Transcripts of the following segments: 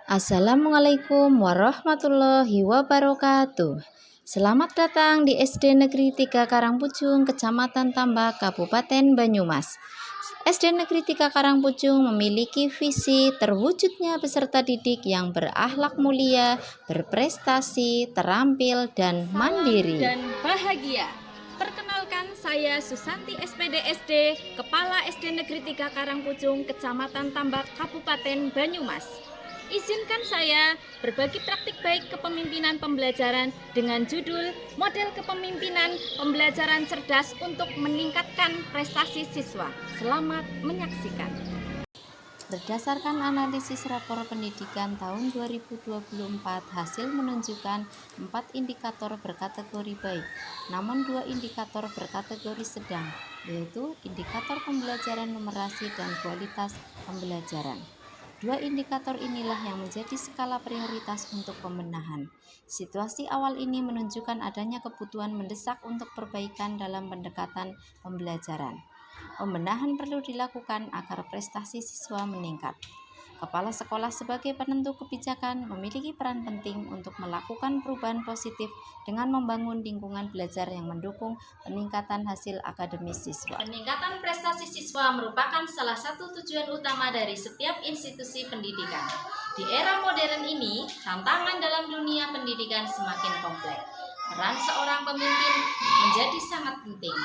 Assalamualaikum warahmatullahi wabarakatuh. Selamat datang di SD Negeri 3 Karangpucung, Kecamatan Tambak, Kabupaten Banyumas. SD Negeri 3 Karangpucung memiliki visi terwujudnya peserta didik yang berakhlak mulia, berprestasi, terampil, dan mandiri. Dan bahagia. Perkenalkan, saya Susanti SPD SD, Kepala SD Negeri 3 Karangpucung, Kecamatan Tambak, Kabupaten Banyumas. Izinkan saya berbagi praktik baik kepemimpinan pembelajaran dengan judul Model Kepemimpinan Pembelajaran Cerdas untuk Meningkatkan Prestasi Siswa. Selamat menyaksikan. Berdasarkan analisis rapor pendidikan tahun 2024, hasil menunjukkan 4 indikator berkategori baik, namun 2 indikator berkategori sedang, yaitu indikator pembelajaran numerasi dan kualitas pembelajaran. 2 indikator inilah yang menjadi skala prioritas untuk pembenahan. Situasi awal ini menunjukkan adanya kebutuhan mendesak untuk perbaikan dalam pendekatan pembelajaran. Pembenahan perlu dilakukan agar prestasi siswa meningkat. Kepala sekolah sebagai penentu kebijakan memiliki peran penting untuk melakukan perubahan positif dengan membangun lingkungan belajar yang mendukung peningkatan hasil akademis siswa. Peningkatan prestasi siswa merupakan salah satu tujuan utama dari setiap institusi pendidikan. Di era modern ini, tantangan dalam dunia pendidikan semakin kompleks. Peran seorang pemimpin menjadi sangat penting.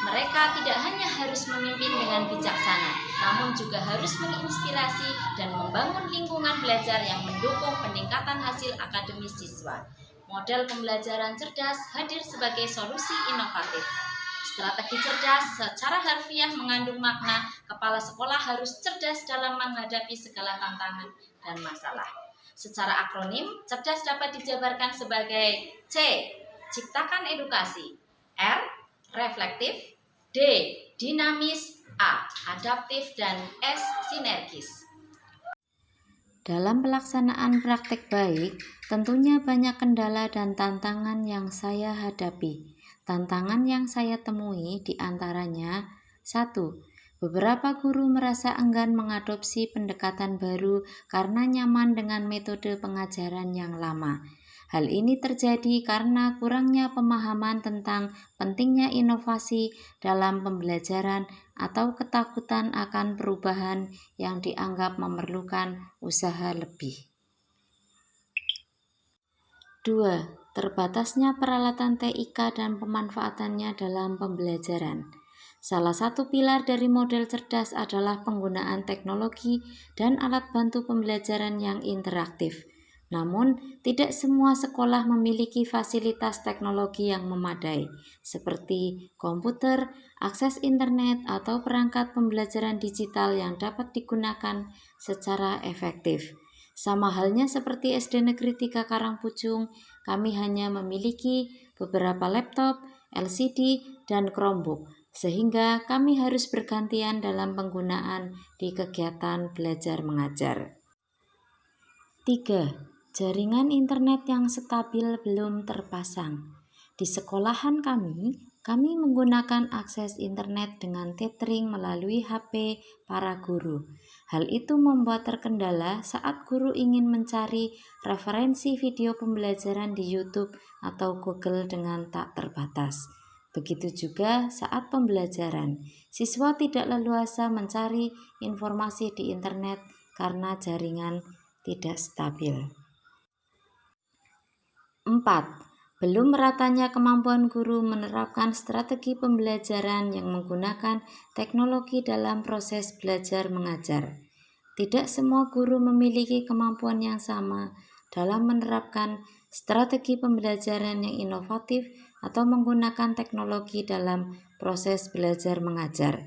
Mereka tidak hanya harus memimpin dengan bijaksana, namun juga harus menginspirasi dan membangun lingkungan belajar yang mendukung peningkatan hasil akademis siswa. Model pembelajaran cerdas hadir sebagai solusi inovatif. Strategi cerdas secara harfiah mengandung makna kepala sekolah harus cerdas dalam menghadapi segala tantangan dan masalah. Secara akronim, cerdas dapat dijabarkan sebagai C. Ciptakan edukasi, R. Reflektif, D. Dinamis, A. Adaptif, dan S. Sinergis. Dalam pelaksanaan praktek baik, tentunya banyak kendala dan tantangan yang saya hadapi. Tantangan yang saya temui diantaranya 1. Beberapa guru merasa enggan mengadopsi pendekatan baru karena nyaman dengan metode pengajaran yang lama. Hal ini terjadi karena kurangnya pemahaman tentang pentingnya inovasi dalam pembelajaran atau ketakutan akan perubahan yang dianggap memerlukan usaha lebih. 2. Terbatasnya peralatan TIK dan pemanfaatannya dalam pembelajaran. Salah satu pilar dari model cerdas adalah penggunaan teknologi dan alat bantu pembelajaran yang interaktif. Namun, tidak semua sekolah memiliki fasilitas teknologi yang memadai, seperti komputer, akses internet, atau perangkat pembelajaran digital yang dapat digunakan secara efektif. Sama halnya seperti SD Negeri 3 Karangpucung, kami hanya memiliki beberapa laptop, LCD, dan Chromebook, sehingga kami harus bergantian dalam penggunaan di kegiatan belajar mengajar. 3. Jaringan internet yang stabil belum terpasang. Di sekolahan kami menggunakan akses internet dengan tethering melalui HP para guru. Hal itu membuat terkendala saat guru ingin mencari referensi video pembelajaran di YouTube atau Google dengan tak terbatas. Begitu juga saat pembelajaran, siswa tidak leluasa mencari informasi di internet karena jaringan tidak stabil. 4. Belum meratanya kemampuan guru menerapkan strategi pembelajaran yang menggunakan teknologi dalam proses belajar mengajar. Tidak semua guru memiliki kemampuan yang sama dalam menerapkan strategi pembelajaran yang inovatif atau menggunakan teknologi dalam proses belajar mengajar.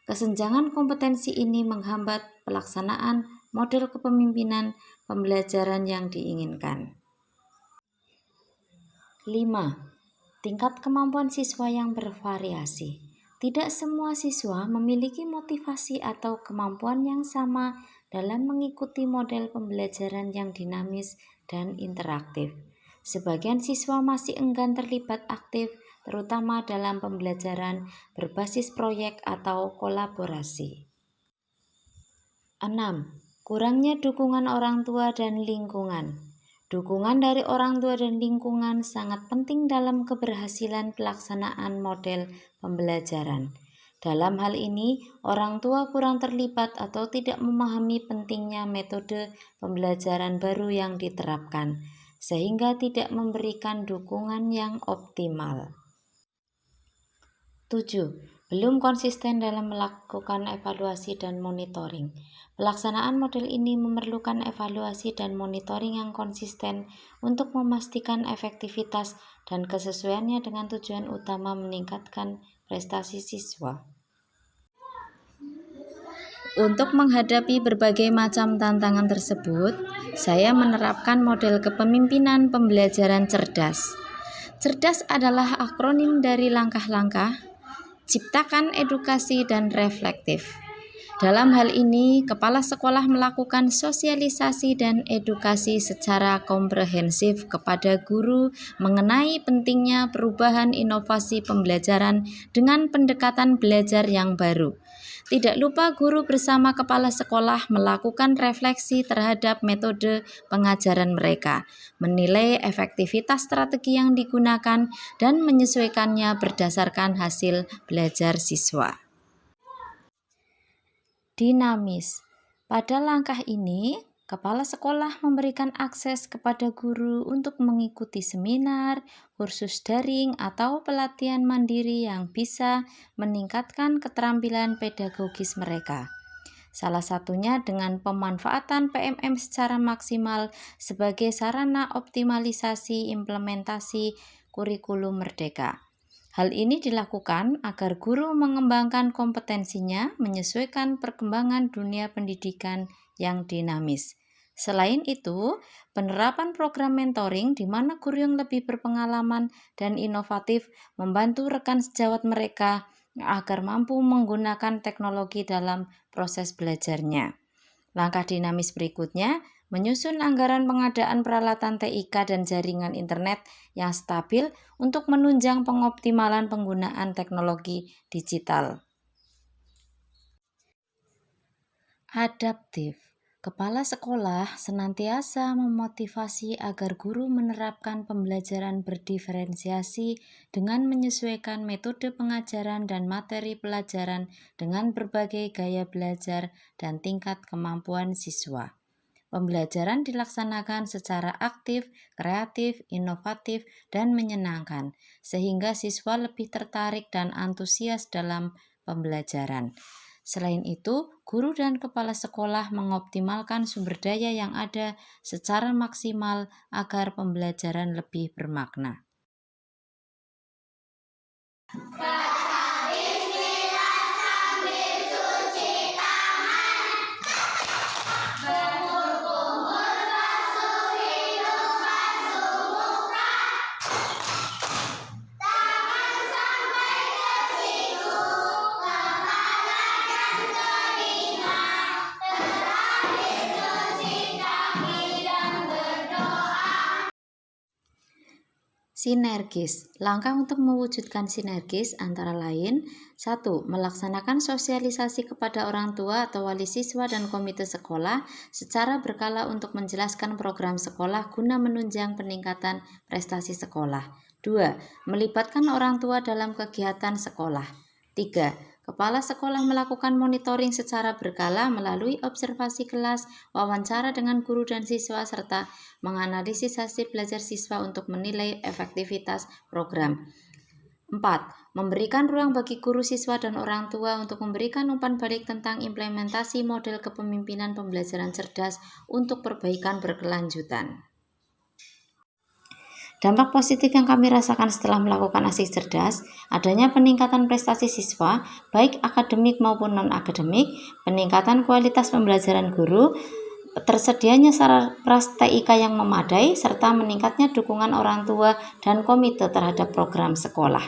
Kesenjangan kompetensi ini menghambat pelaksanaan model kepemimpinan pembelajaran yang diinginkan. 5. Tingkat kemampuan siswa yang bervariasi. Tidak semua siswa memiliki motivasi atau kemampuan yang sama dalam mengikuti model pembelajaran yang dinamis dan interaktif. Sebagian siswa masih enggan terlibat aktif, terutama dalam pembelajaran berbasis proyek atau kolaborasi. 6. Kurangnya dukungan orang tua dan lingkungan. Dukungan dari orang tua dan lingkungan sangat penting dalam keberhasilan pelaksanaan model pembelajaran. Dalam hal ini, orang tua kurang terlibat atau tidak memahami pentingnya metode pembelajaran baru yang diterapkan, sehingga tidak memberikan dukungan yang optimal. 7. Belum konsisten dalam melakukan evaluasi dan monitoring. Pelaksanaan model ini memerlukan evaluasi dan monitoring yang konsisten untuk memastikan efektivitas dan kesesuaiannya dengan tujuan utama meningkatkan prestasi siswa. Untuk menghadapi berbagai macam tantangan tersebut, saya menerapkan model kepemimpinan pembelajaran cerdas. Cerdas adalah akronim dari langkah-langkah, ciptakan edukasi dan reflektif. Dalam hal ini, kepala sekolah melakukan sosialisasi dan edukasi secara komprehensif kepada guru mengenai pentingnya perubahan inovasi pembelajaran dengan pendekatan belajar yang baru. Tidak lupa guru bersama kepala sekolah melakukan refleksi terhadap metode pengajaran mereka, menilai efektivitas strategi yang digunakan, dan menyesuaikannya berdasarkan hasil belajar siswa. Dinamis. Pada langkah ini, kepala sekolah memberikan akses kepada guru untuk mengikuti seminar, kursus daring, atau pelatihan mandiri yang bisa meningkatkan keterampilan pedagogis mereka. Salah satunya dengan pemanfaatan PMM secara maksimal sebagai sarana optimalisasi implementasi kurikulum merdeka. Hal ini dilakukan agar guru mengembangkan kompetensinya menyesuaikan perkembangan dunia pendidikan yang dinamis. Selain itu, penerapan program mentoring di mana guru yang lebih berpengalaman dan inovatif membantu rekan sejawat mereka agar mampu menggunakan teknologi dalam proses belajarnya. Langkah dinamis berikutnya, menyusun anggaran pengadaan peralatan TIK dan jaringan internet yang stabil untuk menunjang pengoptimalan penggunaan teknologi digital. Adaptif. Kepala sekolah senantiasa memotivasi agar guru menerapkan pembelajaran berdiferensiasi dengan menyesuaikan metode pengajaran dan materi pelajaran dengan berbagai gaya belajar dan tingkat kemampuan siswa. Pembelajaran dilaksanakan secara aktif, kreatif, inovatif, dan menyenangkan, sehingga siswa lebih tertarik dan antusias dalam pembelajaran. Selain itu, guru dan kepala sekolah mengoptimalkan sumber daya yang ada secara maksimal agar pembelajaran lebih bermakna. Sinergis. Langkah untuk mewujudkan sinergis antara lain: 1. Melaksanakan sosialisasi kepada orang tua atau wali siswa dan komite sekolah secara berkala untuk menjelaskan program sekolah guna menunjang peningkatan prestasi sekolah. 2. Melibatkan orang tua dalam kegiatan sekolah. 3. Kepala sekolah melakukan monitoring secara berkala melalui observasi kelas, wawancara dengan guru dan siswa, serta menganalisis hasil belajar siswa untuk menilai efektivitas program. 4. Memberikan ruang bagi guru, siswa, dan orang tua untuk memberikan umpan balik tentang implementasi model kepemimpinan pembelajaran cerdas untuk perbaikan berkelanjutan. Dampak positif yang kami rasakan setelah melakukan aksi cerdas, adanya peningkatan prestasi siswa, baik akademik maupun non-akademik, peningkatan kualitas pembelajaran guru, tersedianya saras TIK yang memadai, serta meningkatnya dukungan orang tua dan komite terhadap program sekolah.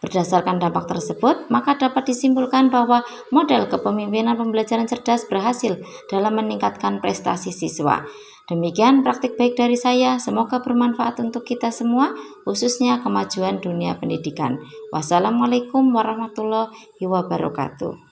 Berdasarkan dampak tersebut, maka dapat disimpulkan bahwa model kepemimpinan pembelajaran cerdas berhasil dalam meningkatkan prestasi siswa. Demikian praktik baik dari saya, semoga bermanfaat untuk kita semua, khususnya kemajuan dunia pendidikan. Wassalamualaikum warahmatullahi wabarakatuh.